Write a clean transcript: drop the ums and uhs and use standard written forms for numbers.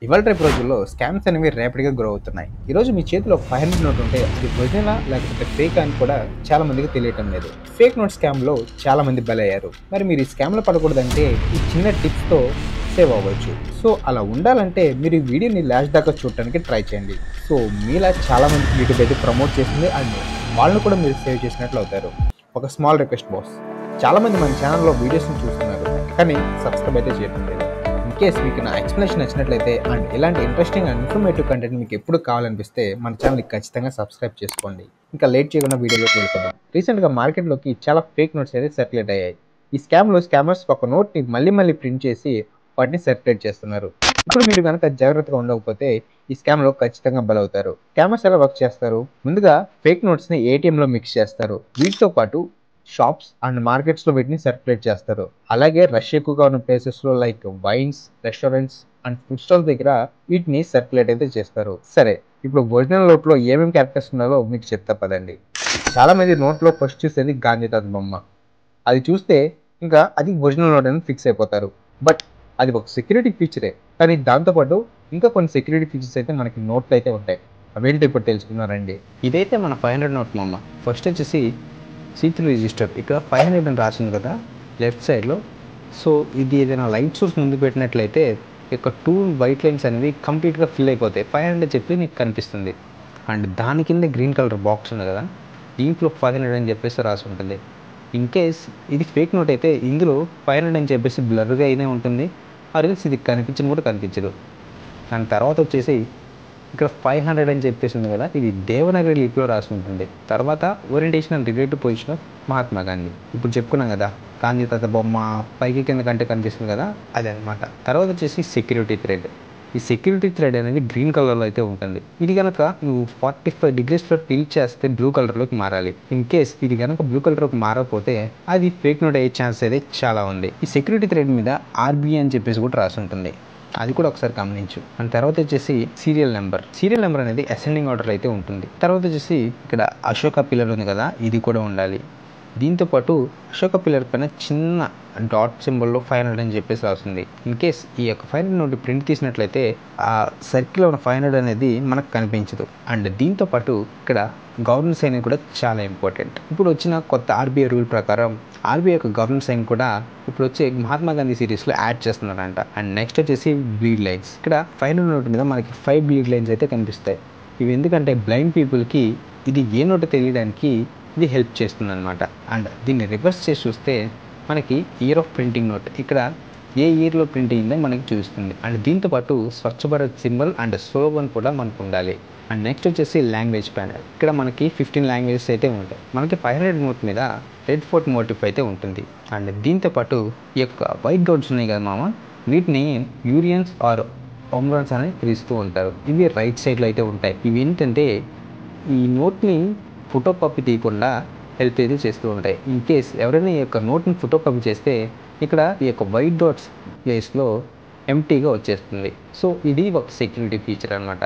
ఇవాళ రేపు రోజుల్లో స్కామ్స్ అనేవి ర్యాపిడ్‌గా గ్రో అవుతున్నాయి. ఈరోజు మీ చేతిలో 500 నోట్ ఉంటే అది ఒరిజినలా లేకపోతే ఫేకా అని కూడా చాలా మందికి తెలియటం లేదు. ఫేక్ నోట్ స్కామ్‌లో చాలా మంది బలయ్యారు. మరి మీరు ఈ స్కామ్‌లో పడకూడదంటే ఈ చిన్న టిప్స్‌తో సేవ్ అవ్వచ్చు. సో అలా ఉండాలంటే మీరు ఈ వీడియోని లాస్ట్ దాకా చూడటానికి ట్రై చేయండి. సో మీలా చాలా మందికి యూట్యూబ్ అయితే ప్రమోట్ చేస్తుంది అండ్ వాళ్ళని కూడా మీరు సేవ్ చేసినట్లు అవుతారు. ఒక స్మాల్ రిక్వెస్ట్ బాస్. చాలా మంది మన ఛానల్‌లో వీడియోస్‌ని చూస్తున్నారు. కానీ సబ్స్క్రైబ్ అయితే చేయడం లేదు. కేస్ మీకు నా ఎక్స్ప్లెనేషన్ నచ్చినట్లయితే అండ్ ఇలాంటి ఇంట్రెస్టింగ్ అండ్ ఇన్ఫర్మేటివ్ కంటెంట్ మీకు ఎప్పుడు కావాలనిపిస్తే మన ఛానల్ని ఖచ్చితంగా సబ్స్క్రైబ్ చేసుకోండి. ఇంకా లేట్ చేయకుండా వీడియోలోకి వెళ్ళిపోదాం. రీసెంట్గా మార్కెట్లోకి చాలా ఫేక్ నోట్స్ అయితే సర్క్యులేట్ అయ్యాయి. ఈ స్కామ్లో స్కామర్స్ ఒక నోట్ని మళ్ళీ ప్రింట్ చేసి వాటిని సర్క్యులేట్ చేస్తున్నారు. ఇప్పుడు మీరు కనుక జాగ్రత్తగా ఉండకపోతే ఈ స్కామ్లో ఖచ్చితంగా బలవుతారు. స్కామర్స్ ఎలా వర్క్ చేస్తారు? ముందుగా ఫేక్ నోట్స్ని ఏటీఎంలో మిక్స్ చేస్తారు. వీటితో పాటు షాప్స్ అండ్ మార్కెట్స్లో వీటిని సర్క్యులేట్ చేస్తారు. అలాగే రష్ ఎక్కువగా ఉన్న ప్లేసెస్లో like wines, restaurants and food stalls దగ్గర వీటిని సర్క్యులేట్ అయితే చేస్తారు. సరే, ఇప్పుడు ఒరిజినల్ నోట్లో ఏమేమి క్యారెక్టర్స్ ఉన్నాయో మీకు చెప్తా పదండి. చాలా మంది నోట్లో ఫస్ట్ చూసేది గాంధీతాత బొమ్మ. అది చూస్తే ఇంకా అది ఒరిజినల్ నోట్ అని ఫిక్స్ అయిపోతారు. బట్ అది ఒక సెక్యూరిటీ ఫీచరే. కానీ దాంతోపాటు ఇంకా కొన్ని సెక్యూరిటీ ఫీచర్స్ అయితే మనకి నోట్లో అయితే ఉంటాయి. అవేంటో ఇప్పుడు తెలుసుకున్నారండి. ఇదైతే మన 500 నోట్ మామ. ఫస్ట్ వచ్చేసి సీ3 రిజిస్టర్. ఇక్కడ 500 అని రాసింది కదా లెఫ్ట్ సైడ్లో. సో ఇది ఏదైనా లైట్ సోర్స్ ముందు పెట్టినట్లయితే ఇక 2 వైట్ లైన్స్ అనేవి కంప్లీట్గా ఫిల్ అయిపోతాయి. 500 చెప్పి నీకు కనిపిస్తుంది. అండ్ దాని కింద గ్రీన్ కలర్ బాక్స్ ఉంది కదా, దీంట్లో 500 అని చెప్పేసి రాసి ఉంటుంది. ఇన్ కేస్ ఇది ఫేక్ నోట్ అయితే ఇందులో 500 అని చెప్పేసి బ్లర్గా అయినా ఉంటుంది. ఆర్ఎల్స్ ఇది కనిపించని కూడా కనిపించదు. దాని తర్వాత వచ్చేసి ఇక్కడ 500 అని చెప్పేసింది కదా, ఇది దేవనగరి లిపిలో రాసి ఉంటుంది. తర్వాత orientation and relative position of Mahatma Gandhi. ఇప్పుడు చెప్పుకున్నాం కదా, గాంధీ తాత బొమ్మ పైకి కింద కంటే కనిపిస్తుంది కదా, అదే అనమాట. తర్వాత వచ్చేసి సెక్యూరిటీ థ్రెడ్. ఈ సెక్యూరిటీ థ్రెడ్ అనేది గ్రీన్ కలర్లో అయితే ఉంటుంది. ఇది కనుక నువ్వు 45 డిగ్రీస్లో టిల్ట్ చేస్తే బ్లూ కలర్లోకి మారాలి. ఇన్ కేస్ ఇది కనుక బ్లూ కలర్లోకి మారకపోతే అది ఫేక్ నోట్ అయ్యే ఛాన్స్ అయితే చాలా ఉంది. ఈ సెక్యూరిటీ థ్రెడ్ మీద ఆర్బీఐ అని చెప్పేసి కూడా రాసి ఉంటుంది. అది కూడా ఒకసారి గమనించు. అండ్ తర్వాత వచ్చేసి సీరియల్ నెంబర్ అనేది అసెండింగ్ ఆర్డర్ అయితే ఉంటుంది. తర్వాత వచ్చేసి ఇక్కడ అశోక పిల్లర్ ఉంది కదా, ఇది కూడా ఉండాలి. దీంతోపాటు అశోక పిల్లర్ పైన చిన్న డాట్ సింబల్లో 500 అని చెప్పేసి రాస్తుంది. ఇన్ కేస్ ఈ యొక్క 500 నోట్ ప్రింట్ తీసినట్లయితే ఆ సర్కిల్ ఉన్న 500 అనేది మనకు కనిపించదు. అండ్ దీంతోపాటు ఇక్కడ గవర్నెన్స్ సైన్ కూడా చాలా ఇంపార్టెంట్. ఇప్పుడు వచ్చిన కొత్త ఆర్బీఐ రూల్ ప్రకారం ఆర్బీఐ యొక్క గవర్నెన్స్ సైన్ కూడా ఇప్పుడు వచ్చే మహాత్మా గాంధీ సిరీస్లో యాడ్ చేస్తున్నారంట. అండ్ నెక్స్ట్ వచ్చేసి బ్లీడ్ లైన్స్. ఇక్కడ 500 నోట్ మీద మనకి 5 బ్లీడ్ లైన్స్ అయితే కనిపిస్తాయి. ఇవి ఎందుకంటే బ్లైండ్ పీపుల్కి ఇది ఏ నోట్ తెలియడానికి ఇది హెల్ప్ చేస్తుంది అనమాట. అండ్ దీన్ని రివర్స్ చేసి చూస్తే మనకి ఇయర్ ఆఫ్ ప్రింటింగ్ నోట్ ఇక్కడ ఏ ఇయర్లో ప్రింట్ అయిందో మనకి చూపిస్తుంది. అండ్ దీంతోపాటు Swachh Bharat symbol and slogan కూడా మనకు ఉండాలి. అండ్ నెక్స్ట్ వచ్చేసి లాంగ్వేజ్ ప్యానల్. ఇక్కడ మనకి 15 లాంగ్వేజెస్ అయితే ఉంటాయి. మనకి 500 నోట్ మీద రెడ్ ఫోర్ట్ మోటివ్ అయితే ఉంటుంది. అండ్ దీంతోపాటు ఈ యొక్క వైట్ డాట్స్ ఉన్నాయి కదా మామ, వీటిని యూరియన్స్ ఆర్ ఒమ్రాన్స్ అని పిలుస్తూ ఉంటారు. ఇవి రైట్ సైడ్లో అయితే ఉంటాయి. ఇవి ఏంటంటే ఈ నోట్ని ఫోటో కాపీ తీయకుండా హెల్ప్ అయితే చేస్తూ ఉంటాయి. ఇన్ కేస్ ఎవరైనా ఈ యొక్క నోట్ని ఫోటో కాపీ చేస్తే ఇక్కడ ఈ యొక్క వైట్ డాట్స్ ప్లేస్లో ఎంటీగా వచ్చేస్తుంది. సో ఇది ఒక సెక్యూరిటీ ఫీచర్ అనమాట.